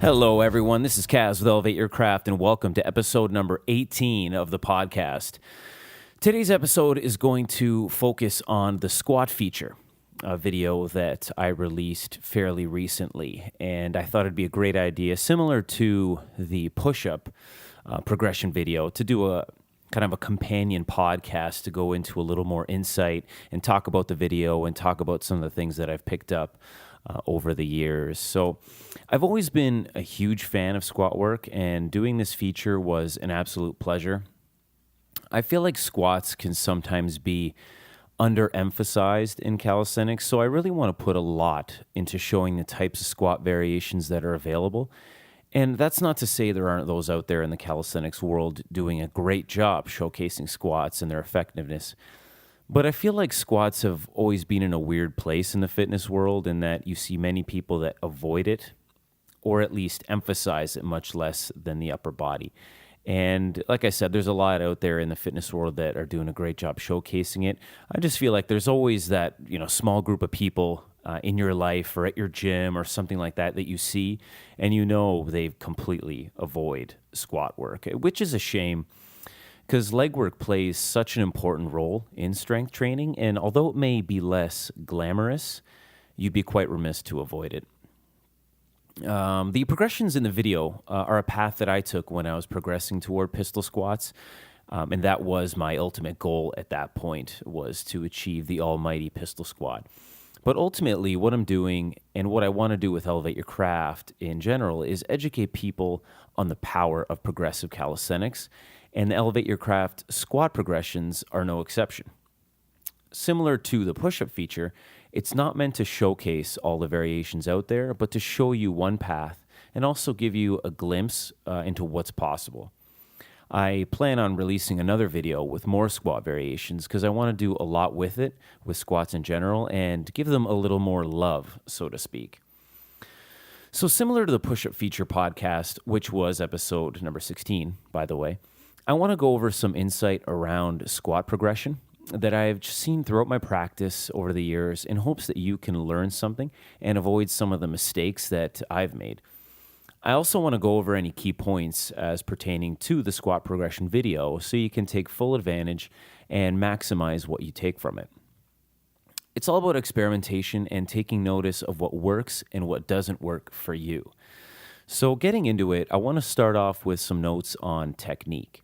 Hello, everyone. This is Kaz with Elevate Your Craft, and welcome to episode number 18 of the podcast. Today's episode is going to focus on the squat feature, a video that I released fairly recently, and I thought it'd be a great idea, similar to the push-up progression video, to do a kind of a companion podcast to go into a little more insight and talk about the video and talk about some of the things that I've picked up over the years. So I've always been a huge fan of squat work, and doing this feature was an absolute pleasure. I feel like squats can sometimes be underemphasized in calisthenics, so I really want to put a lot into showing the types of squat variations that are available. And that's not to say there aren't those out there in the calisthenics world doing a great job showcasing squats and their effectiveness. But I feel like squats have always been in a weird place in the fitness world, in that you see many people that avoid it, or at least emphasize it much less than the upper body. And like I said, there's a lot out there in the fitness world that are doing a great job showcasing it. I just feel like there's always that, small group of people in your life or at your gym or something like that you see, and they completely avoid squat work, which is a shame, because leg work plays such an important role in strength training, and although it may be less glamorous, you'd be quite remiss to avoid it. The progressions in the video are a path that I took when I was progressing toward pistol squats, and that was my ultimate goal at that point, was to achieve the almighty pistol squat. But ultimately, what I'm doing and what I want to do with Elevate Your Craft in general is educate people on the power of progressive calisthenics, and the Elevate Your Craft squat progressions are no exception. Similar to the push-up feature, it's not meant to showcase all the variations out there, but to show you one path and also give you a glimpse into what's possible. I plan on releasing another video with more squat variations because I want to do a lot with it, with squats in general, and give them a little more love, so to speak. So similar to the push-up feature podcast, which was episode number 16, by the way, I want to go over some insight around squat progression that I've just seen throughout my practice over the years, in hopes that you can learn something and avoid some of the mistakes that I've made. I also want to go over any key points as pertaining to the squat progression video so you can take full advantage and maximize what you take from it. It's all about experimentation and taking notice of what works and what doesn't work for you. So getting into it, I want to start off with some notes on technique.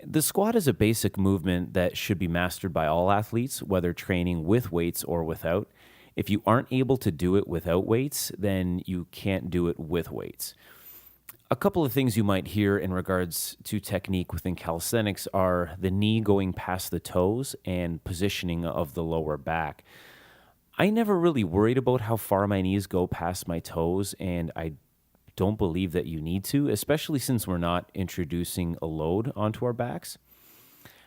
The squat is a basic movement that should be mastered by all athletes, whether training with weights or without. If you aren't able to do it without weights, then you can't do it with weights. A couple of things you might hear in regards to technique within calisthenics are the knee going past the toes and positioning of the lower back. I never really worried about how far my knees go past my toes, and I don't believe that you need to, especially since we're not introducing a load onto our backs.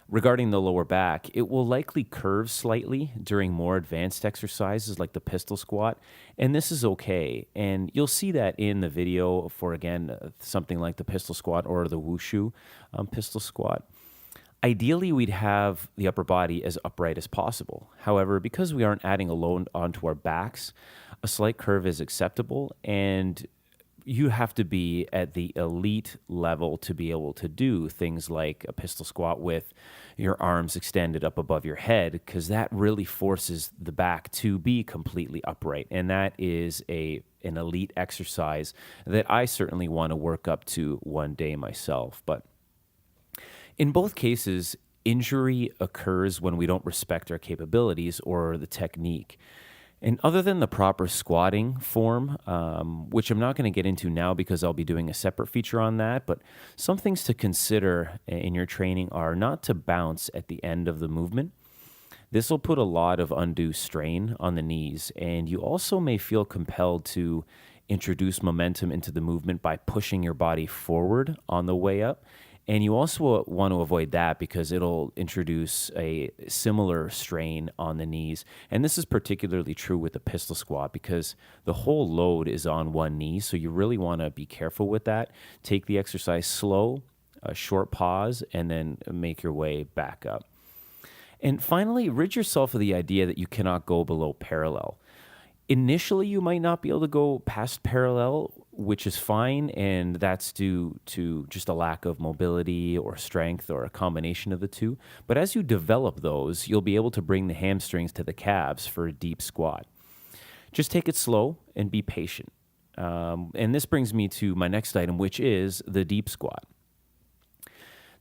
Regarding the lower back, it will likely curve slightly during more advanced exercises like the pistol squat, and this is okay. And you'll see that in the video for, again, something like the pistol squat or the wushu pistol squat. Ideally, we'd have the upper body as upright as possible. However, because we aren't adding a load onto our backs, a slight curve is acceptable, and you have to be at the elite level to be able to do things like a pistol squat with your arms extended up above your head, because that really forces the back to be completely upright. And that is an elite exercise that I certainly want to work up to one day myself. But in both cases, injury occurs when we don't respect our capabilities or the technique. And other than the proper squatting form, which I'm not going to get into now because I'll be doing a separate feature on that, but some things to consider in your training are not to bounce at the end of the movement. This will put a lot of undue strain on the knees, and you also may feel compelled to introduce momentum into the movement by pushing your body forward on the way up. And you also want to avoid that because it'll introduce a similar strain on the knees. And this is particularly true with the pistol squat because the whole load is on one knee. So you really want to be careful with that. Take the exercise slow, a short pause, and then make your way back up. And finally, rid yourself of the idea that you cannot go below parallel. Initially, you might not be able to go past parallel which is fine, and that's due to just a lack of mobility or strength or a combination of the two. But as you develop those, you'll be able to bring the hamstrings to the calves for a deep squat. Just take it slow and be patient. And this brings me to my next item, which is the deep squat.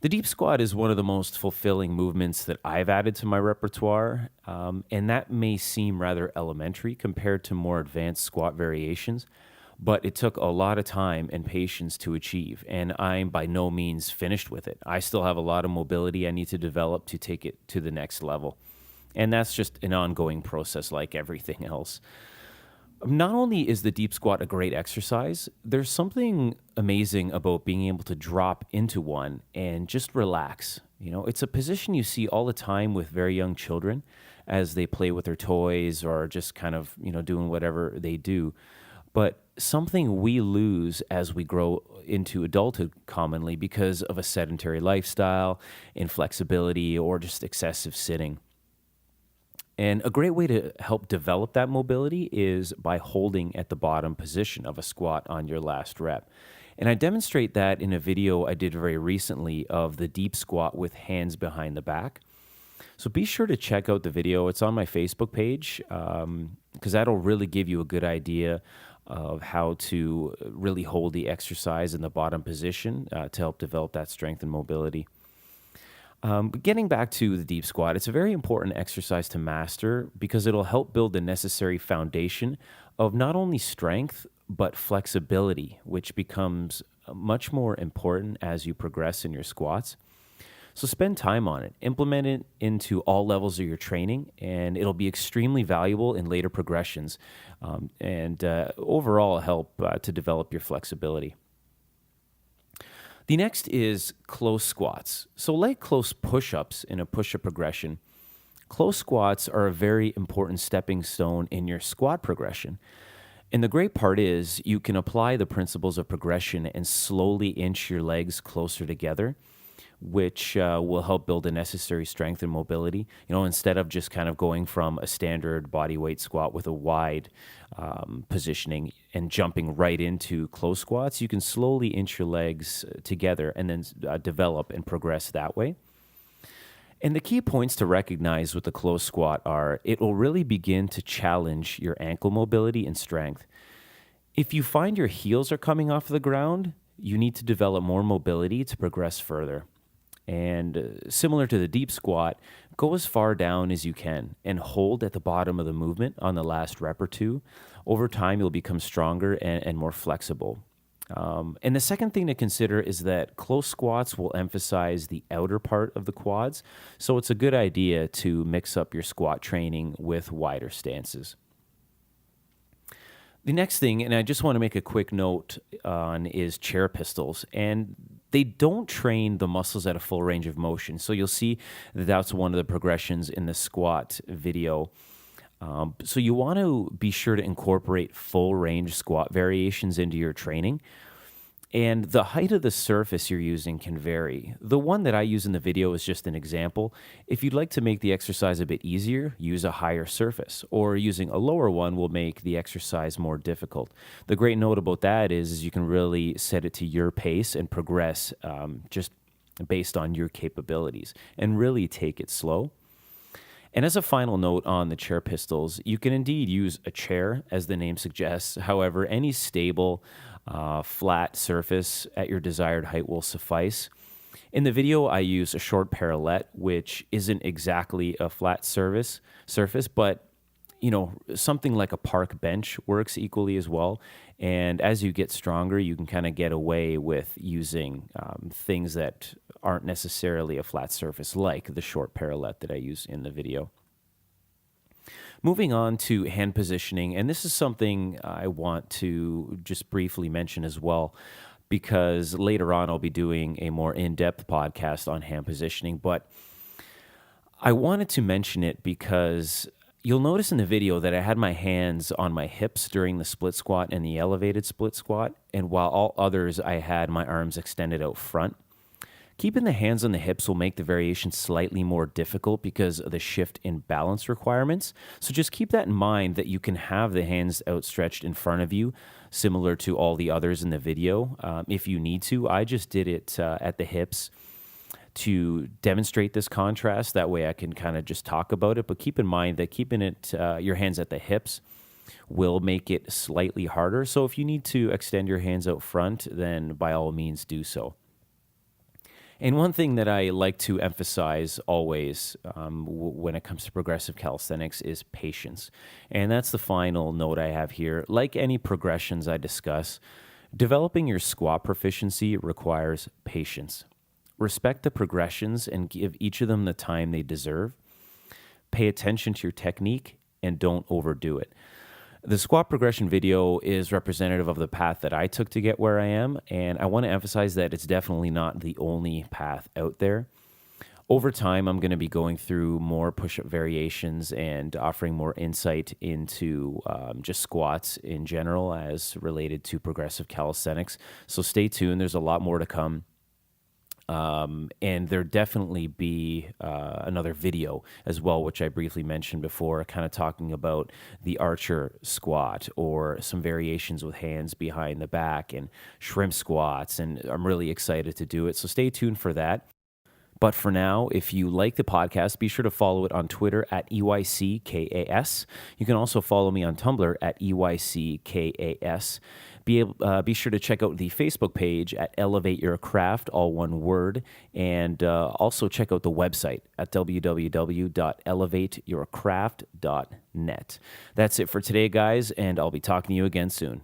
The deep squat is one of the most fulfilling movements that I've added to my repertoire, and that may seem rather elementary compared to more advanced squat variations, but it took a lot of time and patience to achieve, and I'm by no means finished with it. I still have a lot of mobility I need to develop to take it to the next level, and that's just an ongoing process like everything else. Not only is the deep squat a great exercise, there's something amazing about being able to drop into one and just relax. It's a position you see all the time with very young children as they play with their toys or just kind of, doing whatever they do. But something we lose as we grow into adulthood commonly because of a sedentary lifestyle, inflexibility, or just excessive sitting. And a great way to help develop that mobility is by holding at the bottom position of a squat on your last rep. And I demonstrate that in a video I did very recently of the deep squat with hands behind the back. So be sure to check out the video. It's on my Facebook page because that'll really give you a good idea of how to really hold the exercise in the bottom position to help develop that strength and mobility. But getting back to the deep squat, it's a very important exercise to master because it'll help build the necessary foundation of not only strength, but flexibility, which becomes much more important as you progress in your squats. So spend time on it, implement it into all levels of your training, and it'll be extremely valuable in later progressions and overall help to develop your flexibility. The next is close squats. So like close push-ups in a push-up progression, close squats are a very important stepping stone in your squat progression. And the great part is you can apply the principles of progression and slowly inch your legs closer together, which will help build the necessary strength and mobility. Instead of just kind of going from a standard body weight squat with a wide positioning and jumping right into close squats, you can slowly inch your legs together and then develop and progress that way. And the key points to recognize with the close squat are it will really begin to challenge your ankle mobility and strength. If you find your heels are coming off the ground, you need to develop more mobility to progress further. And similar to the deep squat, go as far down as you can and hold at the bottom of the movement on the last rep or two. Over time, you'll become stronger and more flexible. And the second thing to consider is that close squats will emphasize the outer part of the quads. So it's a good idea to mix up your squat training with wider stances. The next thing, and I just want to make a quick note on, is chair pistols. And they don't train the muscles at a full range of motion. So you'll see that that's one of the progressions in the squat video. So you want to be sure to incorporate full range squat variations into your training. And the height of the surface you're using can vary. The one that I use in the video is just an example. If you'd like to make the exercise a bit easier, use a higher surface, or using a lower one will make the exercise more difficult. The great note about that is you can really set it to your pace and progress just based on your capabilities and really take it slow. And as a final note on the chair pistols, you can indeed use a chair, as the name suggests. However, any stable, flat surface at your desired height will suffice. In the video, I use a short parallel, which isn't exactly a flat surface, but something like a park bench works equally as well. And as you get stronger, you can kind of get away with using things that aren't necessarily a flat surface, like the short parallel that I use in the video. Moving on to hand positioning, and this is something I want to just briefly mention as well, because later on I'll be doing a more in-depth podcast on hand positioning, but I wanted to mention it because you'll notice in the video that I had my hands on my hips during the split squat and the elevated split squat, and while all others I had my arms extended out front. Keeping the hands on the hips will make the variation slightly more difficult because of the shift in balance requirements. So just keep that in mind, that you can have the hands outstretched in front of you, similar to all the others in the video, if you need to. I just did it at the hips to demonstrate this contrast. That way I can kind of just talk about it. But keep in mind that keeping it your hands at the hips will make it slightly harder. So if you need to extend your hands out front, then by all means do so. And one thing that I like to emphasize always when it comes to progressive calisthenics is patience. And that's the final note I have here. Like any progressions I discuss, developing your squat proficiency requires patience. Respect the progressions and give each of them the time they deserve. Pay attention to your technique and don't overdo it. The squat progression video is representative of the path that I took to get where I am, and I want to emphasize that it's definitely not the only path out there. Over time, I'm going to be going through more push-up variations and offering more insight into just squats in general as related to progressive calisthenics. So stay tuned. There's a lot more to come. And there definitely be another video as well, which I briefly mentioned before, kind of talking about the archer squat or some variations with hands behind the back and shrimp squats. And I'm really excited to do it. So stay tuned for that. But for now, if you like the podcast, be sure to follow it on Twitter at EYCKAS. You can also follow me on Tumblr at EYCKAS. Be sure to check out the Facebook page at Elevate Your Craft, all one word, and also check out the website at www.elevateyourcraft.net. That's it for today, guys, and I'll be talking to you again soon.